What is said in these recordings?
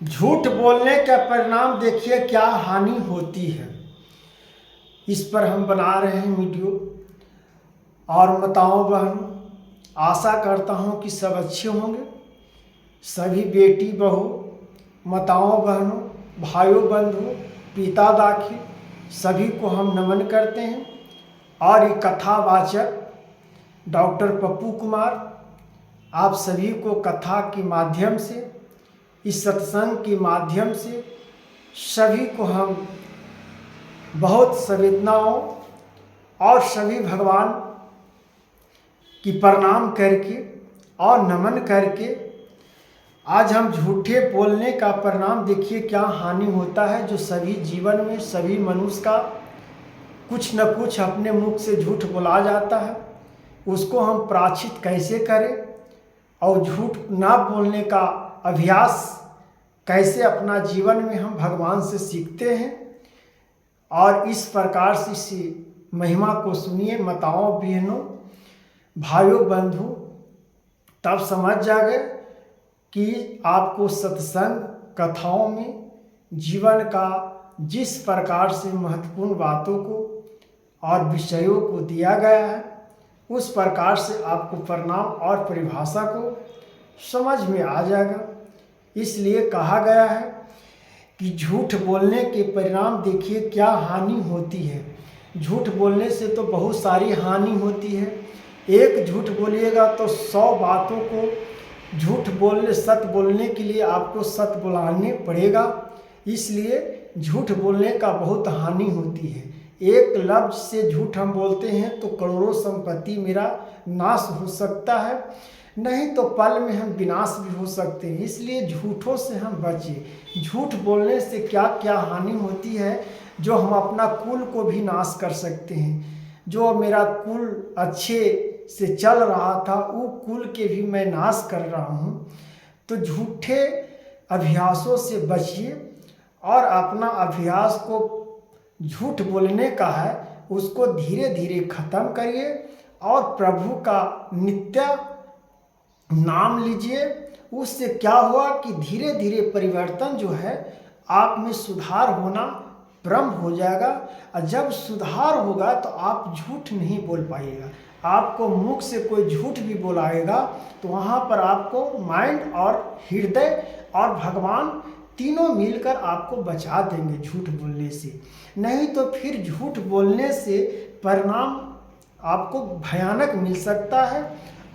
झूठ बोलने का परिणाम देखिए क्या हानि होती है। इस पर हम बना रहे हैं वीडियो। और माताओं बहनों, आशा करता हूं कि सब अच्छे होंगे। सभी बेटी बहू, माताओं बहनों, भाइयों बंधुओं, पिता दाखिल सभी को हम नमन करते हैं। और ये कथावाचक डॉक्टर पप्पू कुमार आप सभी को कथा के माध्यम से, इस सत्संग के माध्यम से सभी को हम बहुत संवेदनाओं और सभी भगवान की प्रणाम करके और नमन करके आज हम झूठे बोलने का परिणाम देखिए क्या हानि होता है। जो सभी जीवन में सभी मनुष्य का कुछ न कुछ अपने मुख से झूठ बोला जाता है, उसको हम प्रायश्चित कैसे करें और झूठ ना बोलने का अभ्यास कैसे अपना जीवन में हम भगवान से सीखते हैं। और इस प्रकार से इस महिमा को सुनिए माताओं बहनों भाइयों बंधु, तब समझ जाएंगे कि आपको सत्संग कथाओं में जीवन का जिस प्रकार से महत्वपूर्ण बातों को और विषयों को दिया गया है, उस प्रकार से आपको परिणाम और परिभाषा को समझ में आ जाएगा। इसलिए कहा गया है कि झूठ बोलने के परिणाम देखिए क्या हानि होती है। झूठ बोलने से तो बहुत सारी हानि होती है। एक झूठ बोलिएगा तो 100 बातों को झूठ बोलने सत्य बोलने के लिए आपको सत्य बुलाने पड़ेगा। इसलिए झूठ बोलने का बहुत हानि होती है। एक लफ्ज से झूठ हम बोलते हैं तो करोड़ों संपत्ति मेरा नाश हो सकता है, नहीं तो पल में हम विनाश भी हो सकते हैं। इसलिए झूठों से हम बचें। झूठ बोलने से क्या क्या हानि होती है, जो हम अपना कुल को भी नाश कर सकते हैं। जो मेरा कुल अच्छे से चल रहा था वो कुल के भी मैं नाश कर रहा हूँ। तो झूठे अभ्यासों से बचिए और अपना अभ्यास को झूठ बोलने का है उसको धीरे धीरे ख़त्म करिए और प्रभु का नित्य नाम लीजिए। उससे क्या हुआ कि धीरे धीरे परिवर्तन जो है आप में सुधार होना प्रारंभ हो जाएगा। और जब सुधार होगा तो आप झूठ नहीं बोल पाइएगा। आपको मुख से कोई झूठ भी बोलाएगा तो वहाँ पर आपको माइंड और हृदय और भगवान तीनों मिलकर आपको बचा देंगे झूठ बोलने से। नहीं तो फिर झूठ बोलने से परिणाम आपको भयानक मिल सकता है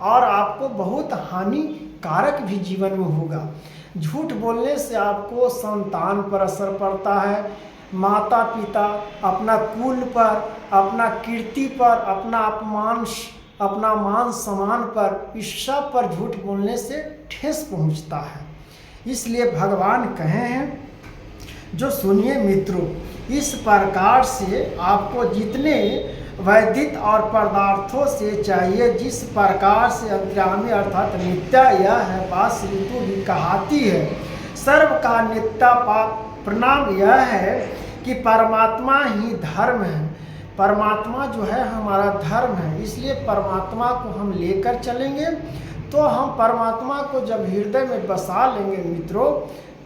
और आपको बहुत हानिकारक भी जीवन में होगा। झूठ बोलने से आपको संतान पर असर पड़ता है, माता पिता, अपना कुल पर, अपना कीर्ति पर, अपना मान सम्मान पर, इस सब पर झूठ बोलने से ठेस पहुंचता है। इसलिए भगवान कहे हैं, जो सुनिए मित्रों, इस प्रकार से आपको जितने वैदिक और पदार्थों से चाहिए, जिस प्रकार से अंतर्यामी अर्थात नित्य यह है बात ऋतु भी कहाती है। सर्व का नित्य परिणाम यह है कि परमात्मा ही धर्म है। परमात्मा जो है हमारा धर्म है। इसलिए परमात्मा को हम लेकर चलेंगे तो हम परमात्मा को जब हृदय में बसा लेंगे मित्रों,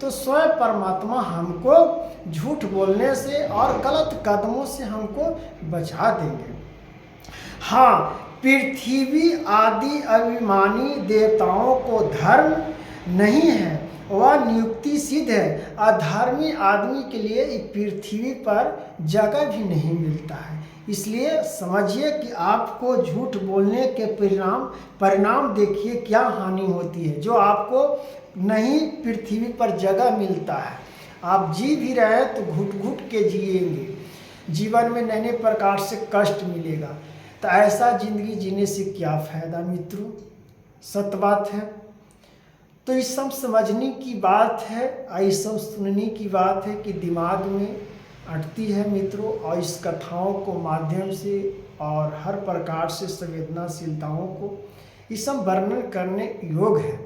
तो स्वयं परमात्मा हमको झूठ बोलने से और गलत कदमों से हमको बचा देंगे। हाँ, पृथ्वी आदि अभिमानी देवताओं को धर्म नहीं है, वह नियुक्ति सिद्ध है। अधर्मी आदमी के लिए पृथ्वी पर जगह भी नहीं मिलता है। इसलिए समझिए कि आपको झूठ बोलने के परिणाम देखिए क्या हानि होती है। जो आपको नहीं पृथ्वी पर जगह मिलता है, आप जी भी रहे तो घुट घुट के जिएंगे, जीवन में नए प्रकार से कष्ट मिलेगा। तो ऐसा जिंदगी जीने से क्या फायदा मित्रों, सत्य बात है। तो ये सब समझने की बात है, ये सब सुनने की बात है कि दिमाग में अटती है मित्रों। और इस कथाओं को माध्यम से और हर प्रकार से संवेदनाशीलताओं को ये सब वर्णन करने योग्य है।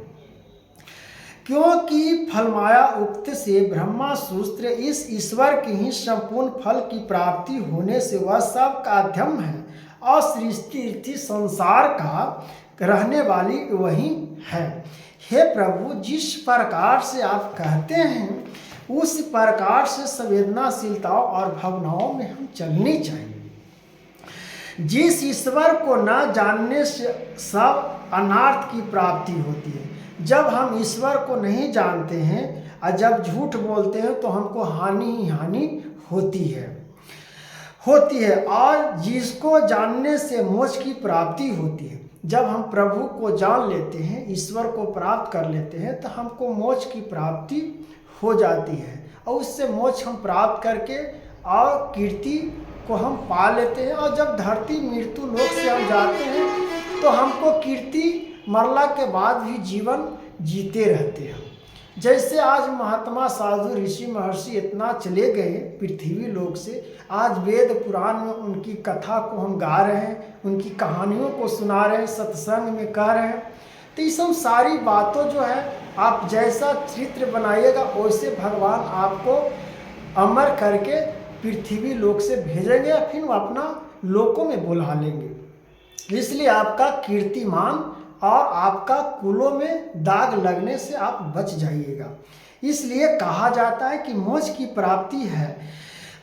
क्योंकि फलमाया उक्त से ब्रह्मा सूत्र इस ईश्वर के ही संपूर्ण फल की प्राप्ति होने से वह सब का अध्यम है और सृष्टि संसार का रहने वाली वही है। हे प्रभु, जिस प्रकार से आप कहते हैं उस प्रकार से संवेदनाशीलताओं और भावनाओं में हम चलनी चाहिए। जिस ईश्वर को न जानने से सब अनर्थ की प्राप्ति होती है। जब हम ईश्वर को नहीं जानते हैं और जब झूठ बोलते हैं तो हमको हानि ही हानि होती है और जिसको जानने से मोक्ष की प्राप्ति होती है। जब हम प्रभु को जान लेते हैं, ईश्वर को प्राप्त कर लेते हैं तो हमको मोक्ष की प्राप्ति हो जाती है और उससे मोक्ष हम प्राप्त करके और कीर्ति को हम पा लेते हैं। और जब धरती मृत्यु लोक से हम जाते हैं तो हमको कीर्ति मरला के बाद भी जीवन जीते रहते हैं। जैसे आज महात्मा साधु ऋषि महर्षि इतना चले गए पृथ्वी लोक से, आज वेद पुराण में उनकी कथा को हम गा रहे हैं, उनकी कहानियों को सुना रहे हैं, सत्संग में कह रहे हैं। तो ये सब सारी बातों जो है, आप जैसा चित्र बनाइएगा वैसे भगवान आपको अमर करके पृथ्वी लोक से भेजेंगे या फिर वो अपना लोकों में बुला लेंगे। इसलिए आपका कीर्तिमान और आपका कुलों में दाग लगने से आप बच जाइएगा। इसलिए कहा जाता है कि मोक्ष की प्राप्ति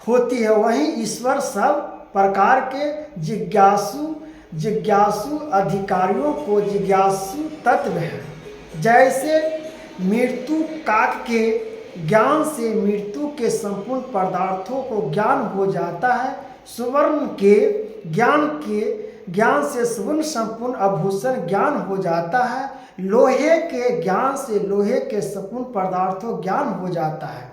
होती है। वहीं ईश्वर सब प्रकार के जिज्ञासु अधिकारियों को जिज्ञासु तत्व है। जैसे मृत्यु काक के ज्ञान से मृत्यु के संपूर्ण पदार्थों को ज्ञान हो जाता है, सुवर्ण के ज्ञान से सुवर्ण संपूर्ण आभूषण ज्ञान हो जाता है, लोहे के ज्ञान से लोहे के संपूर्ण पदार्थों ज्ञान हो जाता है।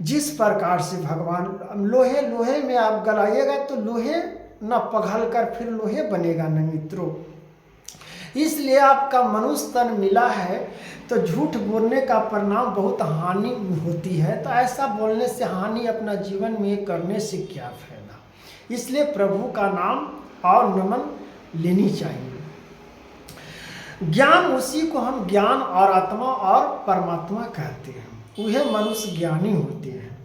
जिस प्रकार से भगवान लोहे में आप गलाइएगा तो लोहे न पिघल कर फिर लोहे बनेगा न मित्रों। इसलिए आपका मनुष्य तन मिला है तो झूठ बोलने का परिणाम बहुत हानि होती है। तो ऐसा बोलने से हानि अपना जीवन में करने से क्या फायदा। इसलिए प्रभु का नाम और नमन लेनी चाहिए। ज्ञान उसी को हम ज्ञान और आत्मा और परमात्मा कहते हैं। वह मनुष्य ज्ञानी होते हैं,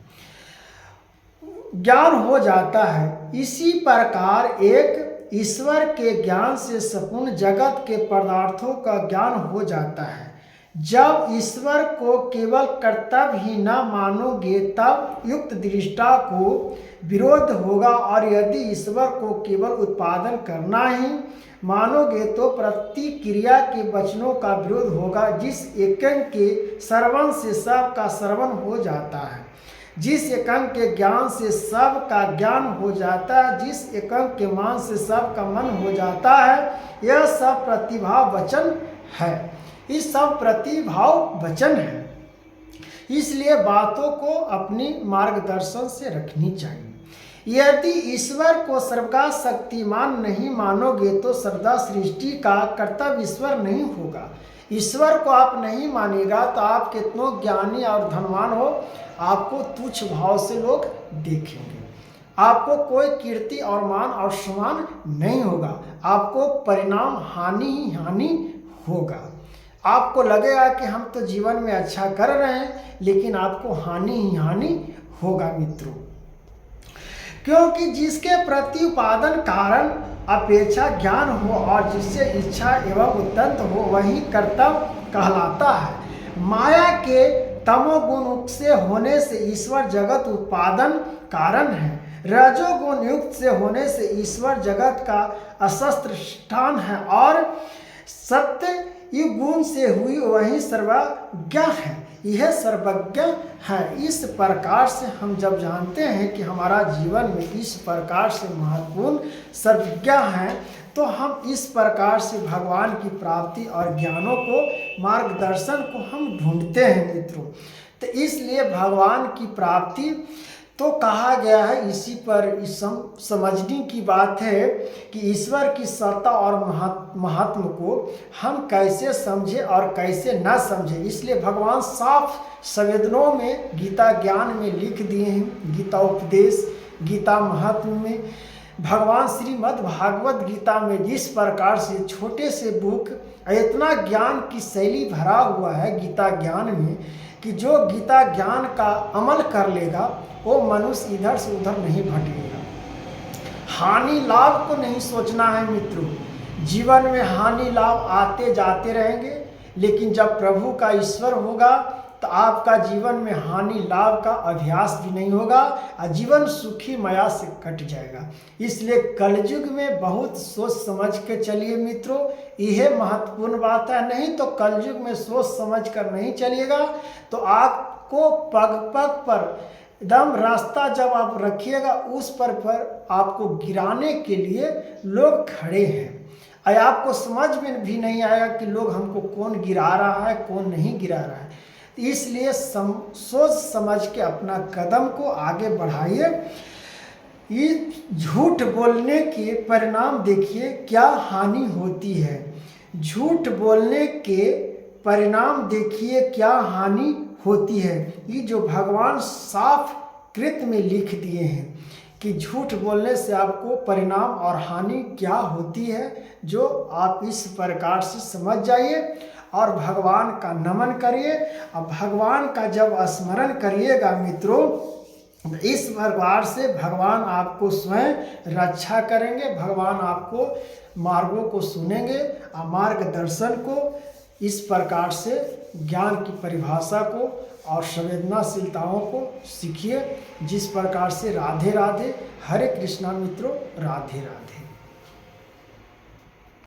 ज्ञान हो जाता है। इसी प्रकार एक ईश्वर के ज्ञान से संपूर्ण जगत के पदार्थों का ज्ञान हो जाता है। जब ईश्वर को केवल कर्तव्य ही न मानोगे तब युक्त दृष्टा को विरोध होगा, और यदि ईश्वर को केवल उत्पादन करना ही मानोगे तो प्रतिक्रिया के वचनों का विरोध होगा। जिस एकम के श्रवण से सब का श्रवण हो जाता है, जिस एकम के ज्ञान से सब का ज्ञान हो जाता है, जिस एकम के मान से सब का मन हो जाता है, यह सब प्रतिभाव वचन है। इस सब प्रतिभाव वचन है। इसलिए बातों को अपनी मार्गदर्शन से रखनी चाहिए। यदि ईश्वर को सर्वगा शक्तिमान नहीं मानोगे तो सर्वदा सृष्टि का कर्तव्य ईश्वर नहीं होगा। ईश्वर को आप नहीं मानेगा तो आप कितनों ज्ञानी और धनवान हो, आपको तुच्छ भाव से लोग देखेंगे। आपको कोई कीर्ति और मान और सम्मान नहीं होगा। आपको परिणाम हानि ही हानि होगा। आपको लगेगा कि हम तो जीवन में अच्छा कर रहे हैं, लेकिन आपको हानि ही हानि होगा मित्रों। क्योंकि जिसके प्रति उपादान कारण अपेक्षा ज्ञान हो और जिससे इच्छा एवं उद्यत हो वही कर्तव्य कहलाता है। माया के तमोगुण से होने से ईश्वर जगत उत्पादन कारण है। रजोगुण युक्त से होने से ईश्वर जगत का अशस्त्र स्थान है, और सत्य गुण से हुई वही सर्वज्ञ है। यह सर्वज्ञ है। इस प्रकार से हम जब जानते हैं कि हमारा जीवन में इस प्रकार से महत्वपूर्ण सर्वज्ञ है, तो हम इस प्रकार से भगवान की प्राप्ति और ज्ञानों को मार्गदर्शन को हम ढूंढते हैं मित्रों। तो इसलिए भगवान की प्राप्ति तो कहा गया है। इसी पर समझने की बात है कि ईश्वर की सत्ता और महात्म को हम कैसे समझे और कैसे न समझे। इसलिए भगवान साफ संवेदनों में गीता ज्ञान में लिख दिए हैं। गीता उपदेश, गीता महात्म में भगवान श्रीमद् भागवत गीता में जिस प्रकार से छोटे से बुक इतना ज्ञान की शैली भरा हुआ है गीता ज्ञान में, कि जो गीता ज्ञान का अमल कर लेगा वो मनुष्य इधर से उधर नहीं भटकेगा। हानि लाभ को नहीं सोचना है मित्रों। जीवन में हानि लाभ आते जाते रहेंगे, लेकिन जब प्रभु का ईश्वर होगा तो आपका जीवन में हानि लाभ का अभ्यास भी नहीं होगा और जीवन सुखी माया से कट जाएगा। इसलिए कलयुग में बहुत सोच समझ के चलिए मित्रों, यह महत्वपूर्ण बात है। नहीं तो कलयुग में सोच समझ कर नहीं चलिएगा तो आपको पग पग पर एकदम रास्ता जब आप रखिएगा उस पर आपको गिराने के लिए लोग खड़े हैं। और आपको समझ में भी नहीं आएगा कि लोग हमको कौन गिरा रहा है कौन नहीं गिरा रहा है। इसलिए सोच समझ के अपना कदम को आगे बढ़ाइए। इस झूठ बोलने के परिणाम देखिए क्या हानि होती है। झूठ बोलने के परिणाम देखिए क्या हानि होती है। ये जो भगवान साफ कृत में लिख दिए हैं कि झूठ बोलने से आपको परिणाम और हानि क्या होती है, जो आप इस प्रकार से समझ जाइए और भगवान का नमन करिए। और भगवान का जब स्मरण करिएगा मित्रों, इस प्रकार से भगवान आपको स्वयं रक्षा करेंगे। भगवान आपको मार्गों को सुनेंगे और मार्गदर्शन को इस प्रकार से ज्ञान की परिभाषा को और संवेदनाशीलताओं को सीखिए, जिस प्रकार से राधे राधे। हरे कृष्णा मित्रों, राधे राधे।